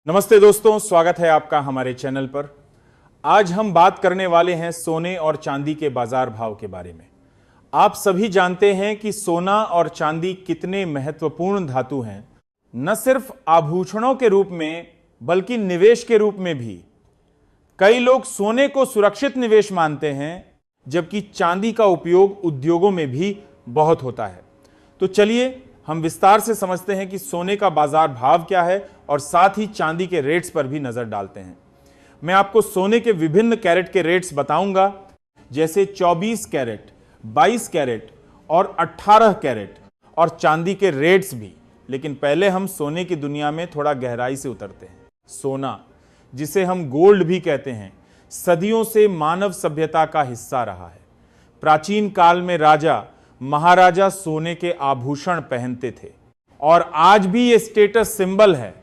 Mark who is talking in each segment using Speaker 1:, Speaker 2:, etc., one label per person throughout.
Speaker 1: नमस्ते दोस्तों, स्वागत है आपका हमारे चैनल पर। आज हम बात करने वाले हैं सोने और चांदी के बाजार भाव के बारे में। आप सभी जानते हैं कि सोना और चांदी कितने महत्वपूर्ण धातु हैं, न सिर्फ आभूषणों के रूप में बल्कि निवेश के रूप में भी। कई लोग सोने को सुरक्षित निवेश मानते हैं, जबकि चांदी का उपयोग उद्योगों में भी बहुत होता है। तो चलिए हम विस्तार से समझते हैं कि सोने का बाजार भाव क्या है और साथ ही चांदी के रेट्स पर भी नजर डालते हैं। मैं आपको सोने के विभिन्न कैरेट के रेट्स बताऊंगा, जैसे 24 कैरेट, 22 कैरेट और 18 कैरेट, और चांदी के रेट्स भी। लेकिन पहले हम सोने की दुनिया में थोड़ा गहराई से उतरते हैं। सोना, जिसे हम गोल्ड भी कहते हैं, सदियों से मानव सभ्यता का हिस्सा रहा है। प्राचीन काल में राजा महाराजा सोने के आभूषण पहनते थे और आज भी ये स्टेटस सिंबल है।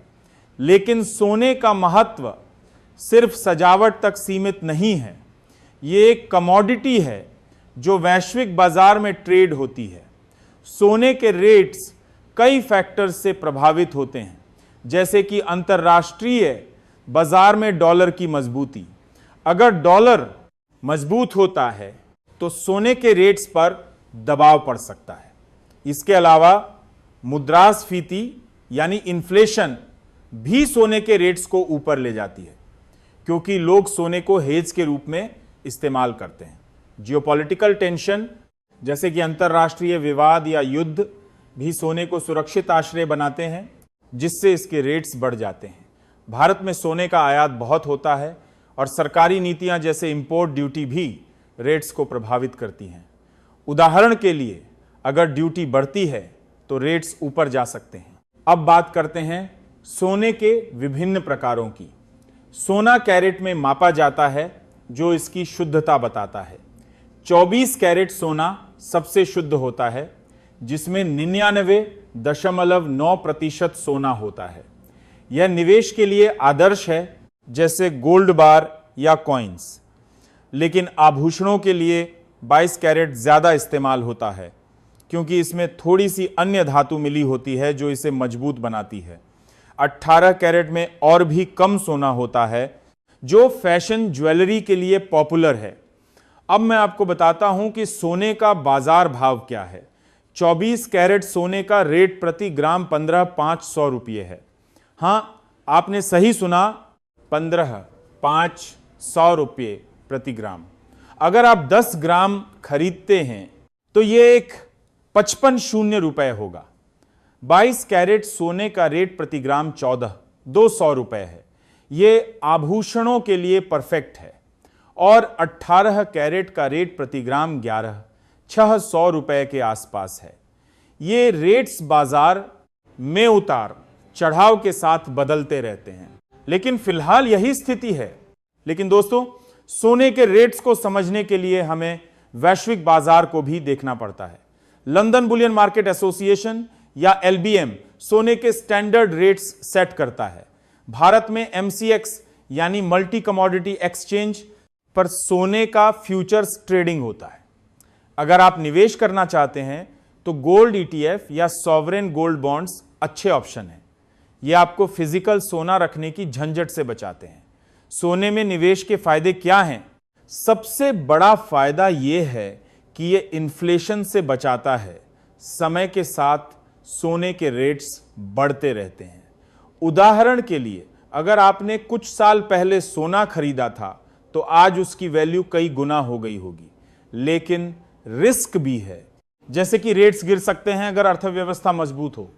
Speaker 1: लेकिन सोने का महत्व सिर्फ सजावट तक सीमित नहीं है। ये एक कमोडिटी है जो वैश्विक बाजार में ट्रेड होती है। सोने के रेट्स कई फैक्टर्स से प्रभावित होते हैं, जैसे कि अंतर्राष्ट्रीय बाजार में डॉलर की मजबूती। अगर डॉलर मजबूत होता है तो सोने के रेट्स पर दबाव पड़ सकता है। इसके अलावा मुद्रास्फीति यानी इन्फ्लेशन भी सोने के रेट्स को ऊपर ले जाती है, क्योंकि लोग सोने को हेज के रूप में इस्तेमाल करते हैं। जियोपॉलिटिकल टेंशन जैसे कि अंतर्राष्ट्रीय विवाद या युद्ध भी सोने को सुरक्षित आश्रय बनाते हैं, जिससे इसके रेट्स बढ़ जाते हैं। भारत में सोने का आयात बहुत होता है और सरकारी नीतियां जैसे इंपोर्ट ड्यूटी भी रेट्स को प्रभावित करती हैं। उदाहरण के लिए, अगर ड्यूटी बढ़ती है तो रेट्स ऊपर जा सकते हैं। अब बात करते हैं सोने के विभिन्न प्रकारों की। सोना कैरेट में मापा जाता है, जो इसकी शुद्धता बताता है। 24 कैरेट सोना सबसे शुद्ध होता है, जिसमें 99.9% सोना होता है। यह निवेश के लिए आदर्श है, जैसे गोल्ड बार या कॉइन्स। लेकिन आभूषणों के लिए 22 कैरेट ज्यादा इस्तेमाल होता है, क्योंकि इसमें थोड़ी सी अन्य धातु मिली होती है जो इसे मजबूत बनाती है। 18 कैरेट में और भी कम सोना होता है, जो फैशन ज्वेलरी के लिए पॉपुलर है। अब मैं आपको बताता हूं कि सोने का बाजार भाव क्या है। 24 कैरेट सोने का रेट प्रति ग्राम 15,500 रुपये है। हां, आपने सही सुना, 15,500 रुपये प्रति ग्राम। अगर आप 10 ग्राम खरीदते हैं तो यह एक 55 रुपए होगा। 22 कैरेट सोने का रेट प्रति ग्राम 200 रुपए है। यह आभूषणों के लिए परफेक्ट है। और 18 कैरेट का रेट प्रति ग्राम 600 रुपए के आसपास है। ये रेट्स बाजार में उतार चढ़ाव के साथ बदलते रहते हैं, लेकिन फिलहाल यही स्थिति है। लेकिन दोस्तों, सोने के रेट्स को समझने के लिए हमें वैश्विक बाजार को भी देखना पड़ता है। लंदन बुलियन मार्केट एसोसिएशन या LBM सोने के स्टैंडर्ड रेट्स सेट करता है। भारत में MCX यानी मल्टी कमोडिटी एक्सचेंज पर सोने का फ्यूचर्स ट्रेडिंग होता है। अगर आप निवेश करना चाहते हैं तो गोल्ड ETF या सॉवरेन गोल्ड बॉन्ड्स अच्छे ऑप्शन हैं। ये आपको फिजिकल सोना रखने की झंझट से बचाते हैं। सोने में निवेश के फायदे क्या हैं? सबसे बड़ा फायदा यह है कि यह इन्फ्लेशन से बचाता है। समय के साथ सोने के रेट्स बढ़ते रहते हैं। उदाहरण के लिए, अगर आपने कुछ साल पहले सोना खरीदा था तो आज उसकी वैल्यू कई गुना हो गई होगी। लेकिन रिस्क भी है, जैसे कि रेट्स गिर सकते हैं अगर अर्थव्यवस्था मजबूत हो।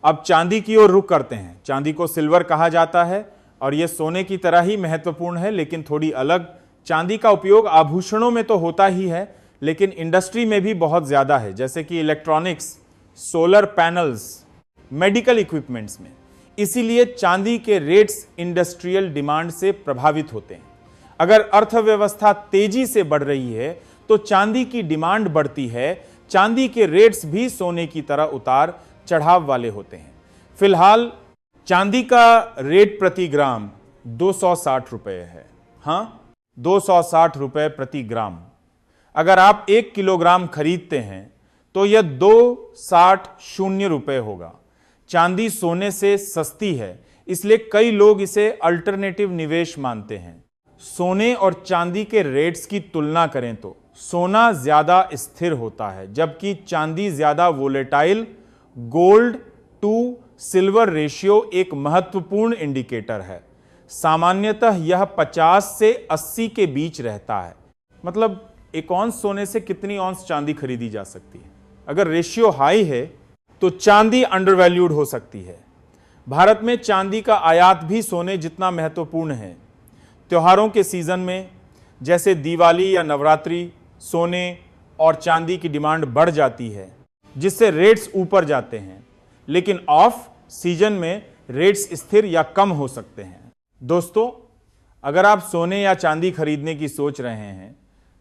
Speaker 1: अब चांदी की ओर रुख करते हैं। चांदी को सिल्वर कहा जाता है और यह सोने की तरह ही महत्वपूर्ण है, लेकिन थोड़ी अलग। चांदी का उपयोग आभूषणों में तो होता ही है, लेकिन इंडस्ट्री में भी बहुत ज्यादा है, जैसे कि electronics, solar panels, medical equipments में। इसीलिए चांदी के रेट्स इंडस्ट्रियल डिमांड से प्रभावित होते हैं। अगर अर्थव्यवस्था तेजी से बढ़ रही है तो चांदी की डिमांड बढ़ती है। चांदी के रेट्स भी सोने की तरह उतार चढ़ाव वाले होते हैं। फिलहाल चांदी का रेट प्रति ग्राम 260 रुपए है। हां, 260 रुपए प्रति ग्राम। अगर आप 1 किलोग्राम खरीदते हैं तो यह 260 रुपए होगा। चांदी सोने से सस्ती है, इसलिए कई लोग इसे अल्टरनेटिव निवेश मानते हैं। सोने और चांदी के रेट्स की तुलना करें तो सोना ज्यादा स्थिर होता है, जबकि चांदी ज्यादा volatile. Gold to silver ratio एक महत्वपूर्ण इंडिकेटर है। सामान्यतः यह 50 से 80 के बीच रहता है। मतलब एक औंस सोने से कितनी औंस चांदी खरीदी जा सकती है। अगर रेशियो हाई है तो चांदी अंडरवैल्यूड हो सकती है। भारत में चांदी का आयात भी सोने जितना महत्वपूर्ण है। त्योहारों के सीजन में जैसे दिवाली या नवरात्रि, सोने और चांदी की डिमांड बढ़ जाती है, जिससे रेट्स ऊपर जाते हैं, लेकिन ऑफ सीजन में रेट्स स्थिर या कम हो सकते हैं। दोस्तों, अगर आप सोने या चांदी खरीदने की सोच रहे हैं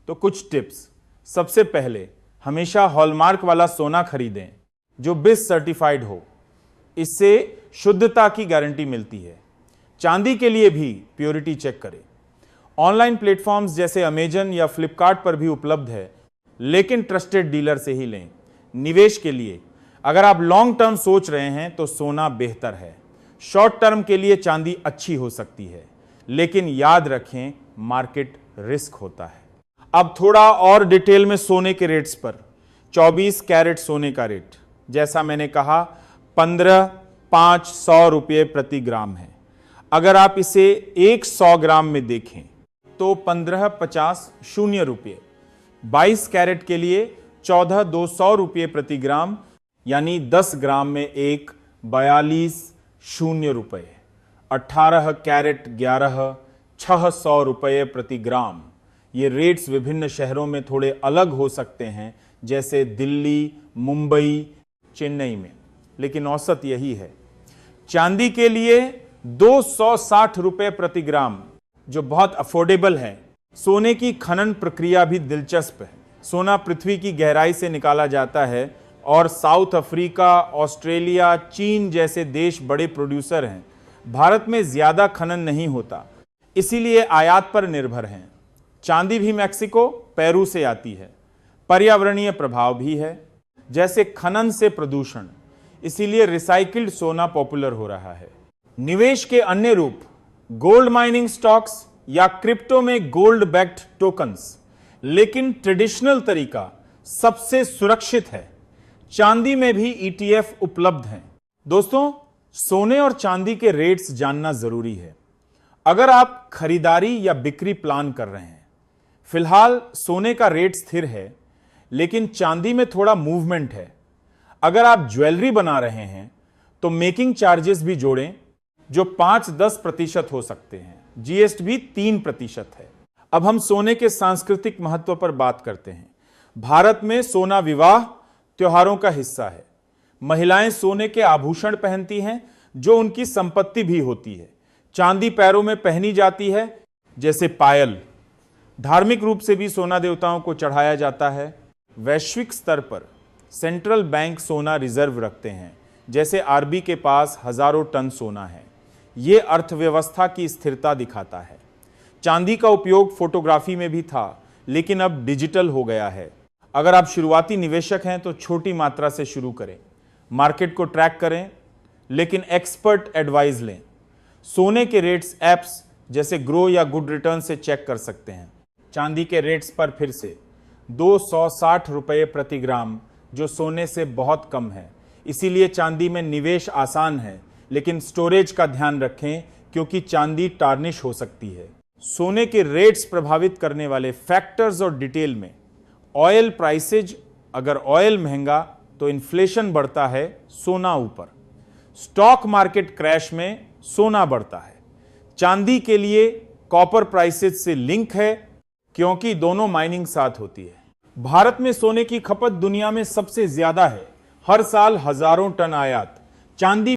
Speaker 1: तो कुछ टिप्स। सबसे पहले, हमेशा हॉलमार्क वाला सोना खरीदें जो बिस सर्टिफाइड हो। इससे शुद्धता की गारंटी मिलती है। चांदी के लिए भी प्योरिटी चेक करें। ऑनलाइन प्लेटफॉर्म्स जैसे अमेजन या फ्लिपकार्ट पर भी उपलब्ध है, लेकिन ट्रस्टेड डीलर से ही लें। निवेश के लिए अगर आप लॉन्ग टर्म सोच रहे हैं तो सोना बेहतर है। शॉर्ट टर्म के लिए चांदी अच्छी हो सकती है, लेकिन याद रखें मार्केट रिस्क होता है। अब थोड़ा और डिटेल में सोने के रेट्स पर। 24 कैरेट सोने का रेट, जैसा मैंने कहा, 15,500 रुपये प्रति ग्राम है। अगर आप इसे 100 ग्राम में देखें तो 15,50 रुपये। 22 कैरेट के लिए 14,200 रुपये प्रति ग्राम, यानी 10 ग्राम में 42,0 रुपये। 18 कैरेट 600 रुपये प्रति ग्राम। ये रेट्स विभिन्न शहरों में थोड़े अलग हो सकते हैं, जैसे दिल्ली, मुंबई, चेन्नई में, लेकिन औसत यही है। चांदी के लिए 260 रुपये प्रति ग्राम, जो बहुत अफोर्डेबल है। सोने की खनन प्रक्रिया भी दिलचस्प है। सोना पृथ्वी की गहराई से निकाला जाता है और साउथ अफ्रीका, ऑस्ट्रेलिया, चीन जैसे देश बड़े प्रोड्यूसर हैं। भारत में ज्यादा खनन नहीं होता, इसीलिए आयात पर निर्भर हैं। चांदी भी मैक्सिको, पेरू से आती है। पर्यावरणीय प्रभाव भी है, जैसे खनन से प्रदूषण, इसीलिए रिसाइकिल्ड सोना पॉपुलर हो रहा है। निवेश के अन्य रूप, गोल्ड माइनिंग स्टॉक्स या क्रिप्टो में गोल्ड बैक्ड टोकन्स, लेकिन ट्रेडिशनल तरीका सबसे सुरक्षित है। चांदी में भी ETF उपलब्ध हैं। दोस्तों, सोने और चांदी के रेट्स जानना जरूरी है अगर आप खरीदारी या बिक्री प्लान कर रहे हैं। फिलहाल सोने का रेट स्थिर है, लेकिन चांदी में थोड़ा मूवमेंट है। अगर आप ज्वेलरी बना रहे हैं तो मेकिंग चार्जेस भी जोड़ें, जो 5-10% हो सकते हैं। GST भी 3% है। अब हम सोने के सांस्कृतिक महत्व पर बात करते हैं। भारत में सोना विवाह त्योहारों का हिस्सा है। महिलाएं सोने के आभूषण पहनती हैं, जो उनकी संपत्ति भी होती है। चांदी पैरों में पहनी जाती है, जैसे पायल। धार्मिक रूप से भी सोना देवताओं को चढ़ाया जाता है। वैश्विक स्तर पर सेंट्रल बैंक सोना रिजर्व रखते हैं, जैसे RB के पास हजारों टन सोना है। ये अर्थव्यवस्था की स्थिरता दिखाता है। चांदी का उपयोग फोटोग्राफी में भी था, लेकिन अब डिजिटल हो गया है। अगर आप शुरुआती निवेशक हैं तो छोटी मात्रा से शुरू करें। मार्केट को ट्रैक करें, लेकिन एक्सपर्ट एडवाइस लें। सोने के रेट्स ऐप्स जैसे ग्रो या गुड रिटर्न से चेक कर सकते हैं। चांदी के रेट्स पर फिर से 260 रुपये प्रति ग्राम, जो सोने से बहुत कम है। इसीलिए चांदी में निवेश आसान है, लेकिन स्टोरेज का ध्यान रखें, क्योंकि चांदी टार्निश हो सकती है। सोने के रेट्स प्रभावित करने वाले फैक्टर्स और डिटेल में ऑयल प्राइसेज। अगर ऑयल महंगा तो इन्फ्लेशन बढ़ता है, सोना ऊपर। स्टॉक मार्केट क्रैश में सोना बढ़ता है। चांदी के लिए कॉपर प्राइसेज से लिंक है, क्योंकि दोनों माइनिंग साथ होती है। भारत में सोने की खपत दुनिया में सबसे ज्यादा है। हर साल हजारों टन आयात। चांदी